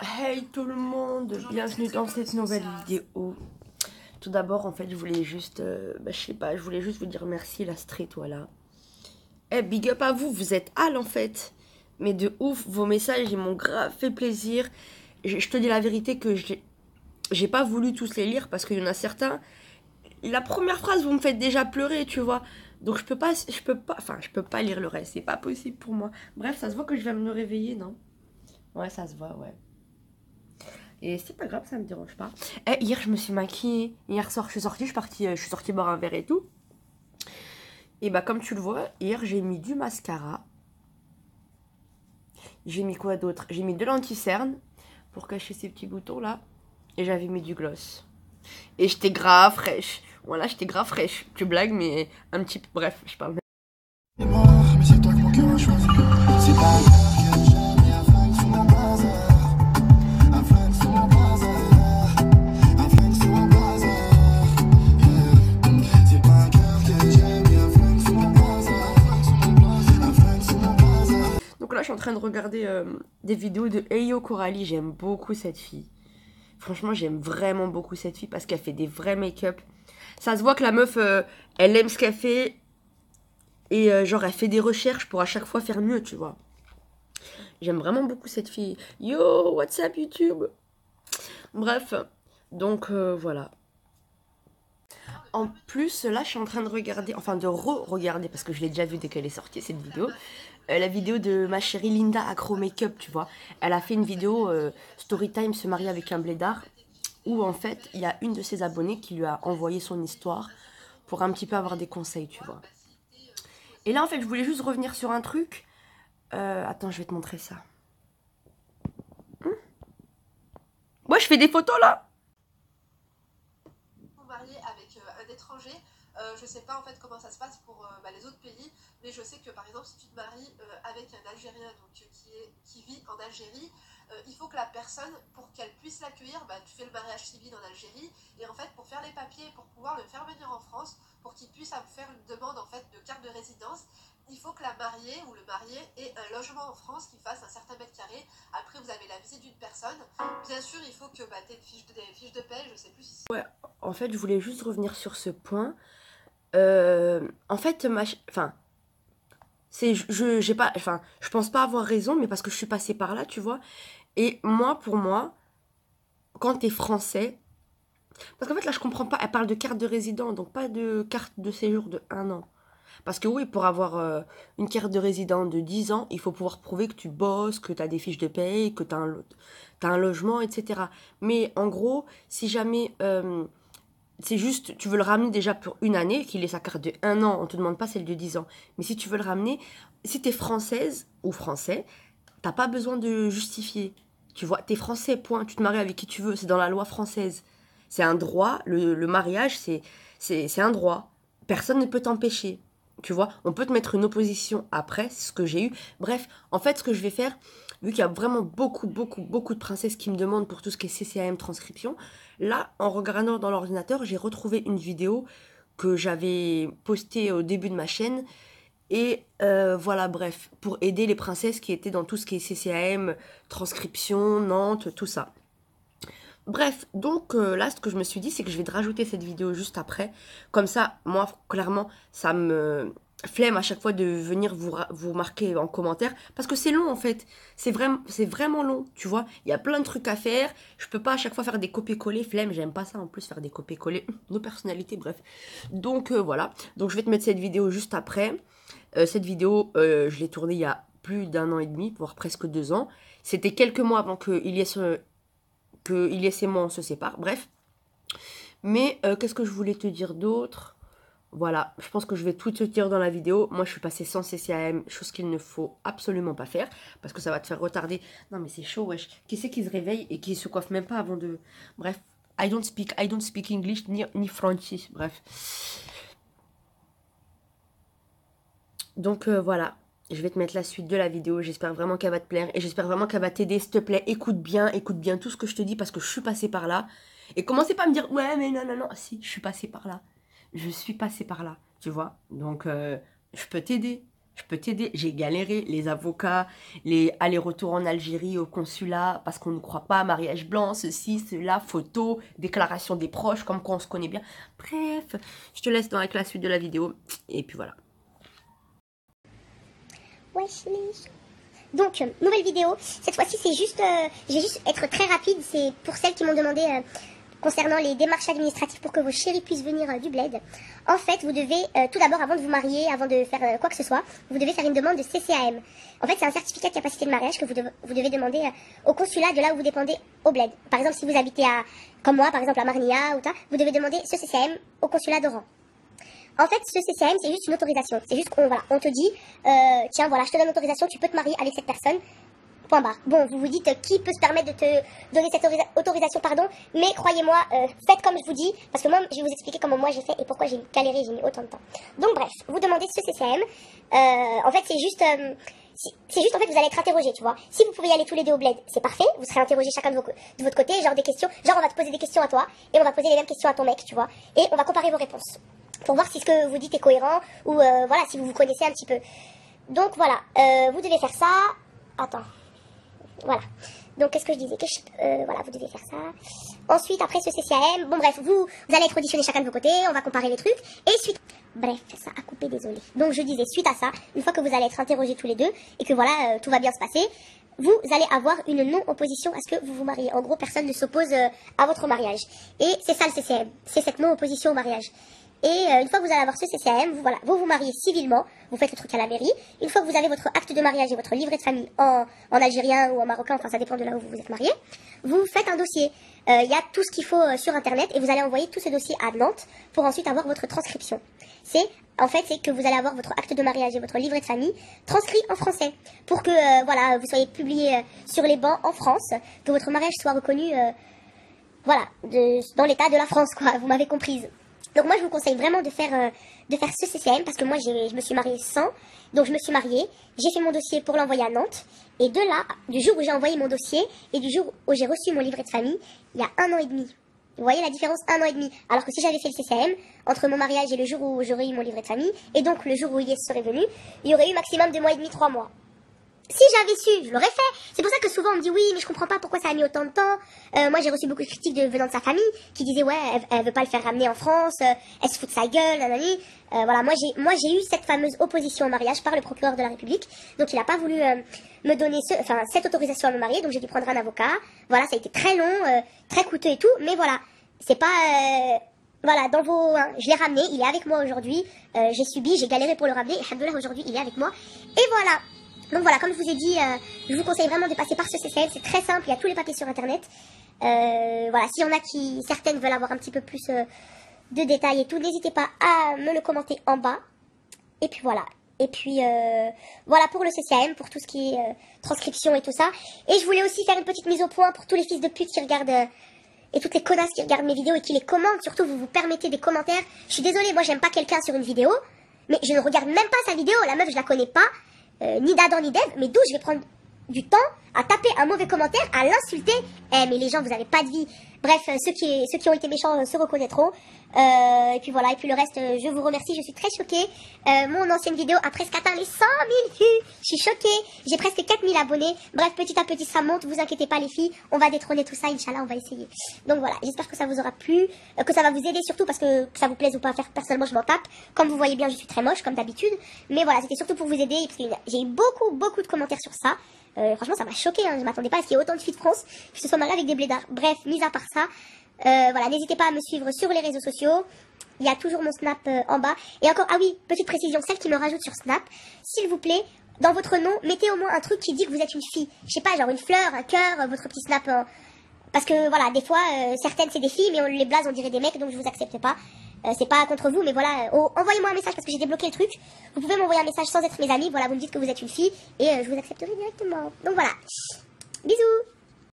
Hey tout le monde, bienvenue dans cette nouvelle vidéo. Tout d'abord, en fait, je voulais juste, je sais pas, je voulais juste vous dire merci la street, voilà. Eh, big up à vous, vous êtes Al en fait. Mais de ouf, vos messages, ils m'ont grave fait plaisir. Je te dis la vérité que j'ai pas voulu tous les lire parce qu'il y en a certains. La première phrase, vous me faites déjà pleurer, tu vois. Donc je peux pas lire le reste, c'est pas possible pour moi. Bref, ça se voit que je vais me réveiller, non? Ouais, ça se voit, ouais. Et c'est pas grave, ça me dérange pas. Eh, hier, je me suis maquillée. Hier soir, je suis sortie boire un verre et tout. Et bah, comme tu le vois, hier, j'ai mis du mascara. J'ai mis quoi d'autre? J'ai mis de l'anti-cerne pour cacher ces petits boutons là. Et j'avais mis du gloss. Et j'étais grave fraîche. Voilà, j'étais grave fraîche. Tu blagues, mais un petit peu. Bref, je parle. Mais c'est toi que mon cœur a choisi. C'est pas un cœur que j'aime, et un flingue sous mon blazer. Un flingue sous mon blazer. Un flingue sous mon blazer. Yeah. C'est pas un cœur que j'aime, et un flingue sous mon blazer. Un flingue sous mon blazer. Donc là, je suis en train de regarder des vidéos de Eyo Coralie. J'aime beaucoup cette fille. Franchement, j'aime vraiment beaucoup cette fille parce qu'elle fait des vrais make-up. Ça se voit que la meuf, elle aime ce qu'elle fait. Et genre, elle fait des recherches pour à chaque fois faire mieux, tu vois. J'aime vraiment beaucoup cette fille. Yo, what's up YouTube? Bref, donc voilà. En plus, là, je suis en train de regarder, enfin de re-regarder, parce que je l'ai déjà vue dès qu'elle est sortie, cette vidéo. La vidéo de ma chérie Linda Acro Makeup, tu vois. Elle a fait une vidéo Storytime se marier avec un blédard, où en fait, il y a une de ses abonnées qui lui a envoyé son histoire pour un petit peu avoir des conseils, tu vois. Et là, en fait, je voulais juste revenir sur un truc. Attends, je vais te montrer ça. Moi, je fais des photos là. Mariée avec un étranger, je sais pas en fait comment ça se passe pour les autres pays, mais je sais que par exemple si tu te maries avec un Algérien donc, qui vit en Algérie, il faut que la personne, pour qu'elle puisse l'accueillir, tu fais le mariage civil en Algérie, et en fait pour faire les papiers, pour pouvoir le faire venir en France, pour qu'il puisse faire une demande en fait de carte de résidence, il faut que la mariée ou le marié ait un logement en France qui fasse un certain mètre carré. Après vous avez la visite d'une personne. Bien sûr il faut que tu aies des fiches de paie, je sais plus si Ouais, en fait, je voulais juste revenir sur ce point. En fait, enfin, j'ai pas, enfin, je pense pas avoir raison, mais parce que je suis passée par là, tu vois. Et moi, pour moi, quand t'es français, parce qu'en fait, là, je comprends pas. Elle parle de carte de résident, donc pas de carte de séjour de 1 an. Parce que oui, pour avoir une carte de résident de 10 ans, il faut pouvoir prouver que tu bosses, que tu as des fiches de paye, que tu as un logement, etc. Mais en gros, si jamais c'est juste, tu veux le ramener déjà pour une année, qu'il ait sa carte de 1 an, on te demande pas celle de 10 ans. Mais si tu veux le ramener, si tu es française ou français, t'as pas besoin de justifier. Tu vois, t'es français, point. Tu te maries avec qui tu veux, c'est dans la loi française. C'est un droit, le mariage, c'est un droit. Personne ne peut t'empêcher. Tu vois, on peut te mettre une opposition après, c'est ce que j'ai eu. Bref, en fait, ce que je vais faire, vu qu'il y a vraiment beaucoup de princesses qui me demandent pour tout ce qui est CCAM transcription, là, en regardant dans l'ordinateur, j'ai retrouvé une vidéo que j'avais postée au début de ma chaîne. Et voilà, bref, pour aider les princesses qui étaient dans tout ce qui est CCAM, transcription, Nantes, tout ça. Bref, donc là, ce que je me suis dit, c'est que je vais te rajouter cette vidéo juste après. Comme ça, moi, clairement, ça me flemme à chaque fois de venir vous marquer en commentaire. Parce que c'est long, en fait. C'est vraiment long, tu vois. Il y a plein de trucs à faire. Je peux pas à chaque fois faire des copier-coller. Flemme, j'aime pas ça en plus, faire des copier-coller. Nos personnalités, bref. Donc voilà. Donc je vais te mettre cette vidéo juste après. Cette vidéo, je l'ai tournée il y a plus d'1 an et demi, voire presque 2 ans. C'était quelques mois avant que Ilyes et moi on se sépare, bref. Mais qu'est-ce que je voulais te dire d'autre? Voilà, je pense que je vais tout te dire dans la vidéo. Moi, je suis passée sans CCAM, chose qu'il ne faut absolument pas faire, parce que ça va te faire retarder. Non, mais c'est chaud, wesh. Qui c'est qui se réveille et qui se coiffe même pas avant de... Bref, I don't speak English, ni French, bref. Donc voilà, je vais te mettre la suite de la vidéo. J'espère vraiment qu'elle va te plaire et j'espère vraiment qu'elle va t'aider. S'il te plaît, écoute bien tout ce que je te dis parce que je suis passée par là. Et commencez pas à me dire, ouais, mais non, non, non. Si, je suis passée par là. Je suis passée par là, tu vois. Donc, je peux t'aider. Je peux t'aider. J'ai galéré, les avocats, les allers-retours en Algérie, au consulat, parce qu'on ne croit pas, mariage blanc, ceci, cela, photos, déclaration des proches, comme quoi on se connaît bien. Bref, je te laisse avec la suite de la vidéo. Et puis voilà. Wesh les... Donc, nouvelle vidéo. Cette fois-ci, c'est juste... je vais juste être très rapide. C'est pour celles qui m'ont demandé concernant les démarches administratives pour que vos chéris puissent venir du bled. En fait, vous devez, tout d'abord, avant de vous marier, avant de faire quoi que ce soit, vous devez faire une demande de CCAM. En fait, c'est un certificat de capacité de mariage que vous devez demander au consulat de là où vous dépendez au bled. Par exemple, si vous habitez à, comme moi, par exemple, à Marnia ou vous devez demander ce CCAM au consulat d'Oran. En fait, ce CCAM, c'est juste une autorisation. C'est juste qu'on voilà, on te dit, tiens, voilà, je te donne l'autorisation, tu peux te marier avec cette personne. Point barre. Bon, vous vous dites qui peut se permettre de te donner cette autorisation, pardon, mais croyez-moi, faites comme je vous dis, parce que moi, je vais vous expliquer comment moi j'ai fait et pourquoi j'ai galéré, j'ai mis autant de temps. Donc bref, vous demandez ce CCAM. En fait, c'est juste en fait, vous allez être interrogé, tu vois. Si vous pouvez y aller tous les deux au bled, c'est parfait. Vous serez interrogés chacun de votre côté, genre des questions, genre on va te poser des questions à toi et on va poser les mêmes questions à ton mec, tu vois, et on va comparer vos réponses pour voir si ce que vous dites est cohérent ou voilà, si vous vous connaissez un petit peu. Donc voilà, vous devez faire ça. Attends. Voilà. Donc, qu'est-ce que je disais voilà, vous devez faire ça. Ensuite, après ce CCAM, bon bref, vous allez être auditionnés chacun de vos côtés, on va comparer les trucs. Et suite... Bref, ça a coupé, désolé. Donc, je disais, suite à ça, une fois que vous allez être interrogés tous les deux, et que voilà, tout va bien se passer, vous allez avoir une non-opposition à ce que vous vous mariez. En gros, personne ne s'oppose à votre mariage. Et c'est ça le CCAM, c'est cette non-opposition au mariage. Et une fois que vous allez avoir ce CCAM, vous mariez civilement, vous faites le truc à la mairie. Une fois que vous avez votre acte de mariage et votre livret de famille en algérien ou en marocain, enfin ça dépend de là où vous vous êtes marié, vous faites un dossier. Il y a tout ce qu'il faut sur internet et vous allez envoyer tout ce dossier à Nantes pour ensuite avoir votre transcription. C'est que vous allez avoir votre acte de mariage et votre livret de famille transcrit en français pour que voilà, vous soyez publié sur les bancs en France, que votre mariage soit reconnu voilà, dans l'état de la France, quoi, vous m'avez comprise. Donc moi je vous conseille vraiment de faire ce CCAM parce que moi je me suis mariée sans, donc je me suis mariée, j'ai fait mon dossier pour l'envoyer à Nantes et de là, du jour où j'ai envoyé mon dossier et du jour où j'ai reçu mon livret de famille, il y a 1 an et demi. Vous voyez la différence, 1 an et demi. Alors que si j'avais fait le CCAM, entre mon mariage et le jour où j'aurais eu mon livret de famille, et donc le jour où Yes serait venu, il y aurait eu maximum 2 mois et demi, 3 mois. Si j'avais su, je l'aurais fait. C'est pour ça que souvent on me dit oui, mais je comprends pas pourquoi ça a mis autant de temps. Moi j'ai reçu beaucoup de critiques venant de sa famille qui disaient ouais, elle veut pas le faire ramener en France, elle se fout de sa gueule, nanani. Voilà, moi j'ai eu cette fameuse opposition au mariage par le procureur de la République. Donc il a pas voulu me donner cette autorisation à me marier, donc j'ai dû prendre un avocat. Voilà, ça a été très long, très coûteux et tout, mais voilà, c'est pas voilà, je l'ai ramené, il est avec moi aujourd'hui. J'ai galéré pour le ramener et alhamdoulilah aujourd'hui il est avec moi. Et voilà. Donc voilà, comme je vous ai dit, je vous conseille vraiment de passer par ce CCAM, c'est très simple, il y a tous les papiers sur internet. Voilà, s'il y en a certaines veulent avoir un petit peu plus de détails et tout, n'hésitez pas à me le commenter en bas. Et puis voilà. Et puis voilà pour le CCAM, pour tout ce qui est transcription et tout ça. Et je voulais aussi faire une petite mise au point pour tous les fils de pute qui regardent... et toutes les connasses qui regardent mes vidéos et qui les commentent, surtout vous permettez des commentaires. Je suis désolée, moi j'aime pas quelqu'un sur une vidéo, mais je ne regarde même pas sa vidéo, la meuf je la connais pas. Ni d'Adam ni d'Ève, mais d'où je vais prendre du temps à taper un mauvais commentaire, à l'insulter. Mais les gens, vous avez pas de vie. Bref, ceux qui ont été méchants se reconnaîtront. Et puis voilà, et puis le reste, je vous remercie, je suis très choquée. Mon ancienne vidéo a presque atteint les 100 000 vues. Je suis choquée, j'ai presque 4 000 abonnés. Bref, petit à petit ça monte, vous inquiétez pas les filles, on va détrôner tout ça, Inch'Allah, on va essayer. Donc voilà, j'espère que ça vous aura plu, que ça va vous aider surtout parce que ça vous plaise ou pas, personnellement je m'en tape. Comme vous voyez bien, je suis très moche comme d'habitude. Mais voilà, c'était surtout pour vous aider, parce que j'ai eu beaucoup de commentaires sur ça. Franchement ça m'a choqué, hein. Je m'attendais pas à ce qu'il y ait autant de filles de France qui se soient mariées avec des blédards. Bref, mis à part ça, voilà, n'hésitez pas à me suivre sur les réseaux sociaux. Il y a toujours mon Snap en bas. Et encore, ah oui, petite précision, celle qui me rajoute sur Snap, s'il vous plaît, dans votre nom, mettez au moins un truc qui dit que vous êtes une fille. Je sais pas, genre une fleur, un cœur, votre petit Snap. Parce que voilà, des fois, certaines c'est des filles, mais les blazes on dirait des mecs, donc je vous accepte pas. C'est pas contre vous, mais voilà, envoyez-moi un message parce que j'ai débloqué le truc. Vous pouvez m'envoyer un message sans être mes amis. Voilà, vous me dites que vous êtes une fille et je vous accepterai directement. Donc voilà, bisous.